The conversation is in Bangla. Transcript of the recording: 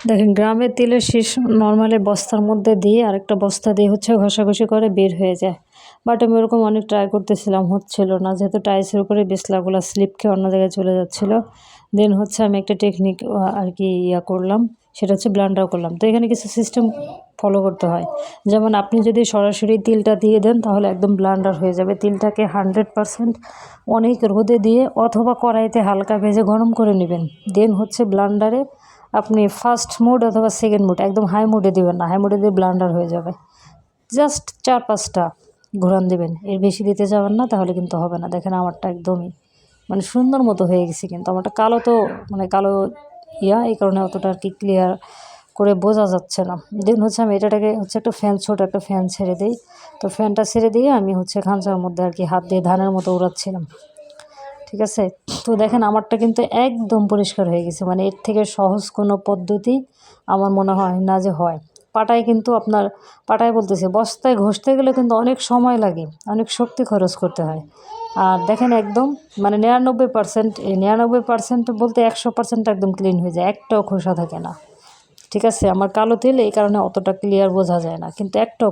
দেখেন গ্রামের তিলের শীষ নর্মালি বস্তার মধ্যে দিয়ে আরেকটা বস্তা দিয়ে হচ্ছে ঘষাঘষি করে বের হয়ে যায়। বাট আমি ওরকম অনেক ট্রাই করতেছিলাম, হচ্ছিল না, যেহেতু টাইলসের উপরে বিছলাগুলো স্লিপ খেয়ে অন্য জায়গায় চলে যাচ্ছিল। দেন হচ্ছে আমি একটা টেকনিক আর কি করলাম, সেটা হচ্ছে ব্লান্ডার করলাম। তো এখানে কিছু সিস্টেম ফলো করতে হয়। যেমন আপনি যদি সরাসরি তিলটা দিয়ে দেন তাহলে একদম ব্লান্ডার হয়ে যাবে। তিলটাকে 100% অনেক রোদে দিয়ে অথবা কড়াইতে হালকা ভেজে গরম করে নেবেন। দেন হচ্ছে ব্লান্ডারে আপনি ফার্স্ট মোড অথবা সেকেন্ড মোড, একদম হাই মোডে দিবেন না, হাই মোডে দিয়ে ব্লান্ডার হয়ে যাবে। জাস্ট 4-5টা ঘোরান দিবেন, এর বেশি দিতে যাবেন না, তাহলে কিন্তু হবে না। দেখেন আমারটা একদমই মানে সুন্দর মতো হয়ে গেছে, কিন্তু আমারটা কালো তো মানে কালো এই কারণে অতটা আর কি ক্লিয়ার করে বোঝা যাচ্ছে না। দেন হচ্ছে আমি এটাকে হচ্ছে একটা ফ্যান, ছোটো একটা ফ্যান ছেড়ে দিই। তো ফ্যানটা ছেড়ে দিয়ে আমি হচ্ছে খাঁচার মধ্যে আর কি হাত দিয়ে ধানের মতো উড়াচ্ছিলাম, ঠিক আছে। তো দেখেন আমারটা কিন্তু একদম পরিষ্কার হয়ে গেছে। মানে এর থেকে সহজ কোনো পদ্ধতি আমার মনে হয় না যে হয়। পাটায় কিন্তু আপনার, পাটায় বলতেছে, বস্তায় ঘষতে গেলে কিন্তু অনেক সময় লাগে, অনেক শক্তি খরচ করতে হয়। আর দেখেন একদম মানে 99%, এই 99% বলতে 100% একদম ক্লিন হয়ে যায়, একটাও খোসা থাকে না, ঠিক আছে। আমার কালো তেল এই কারণে অতটা ক্লিয়ার বোঝা যায় না, কিন্তু একটাও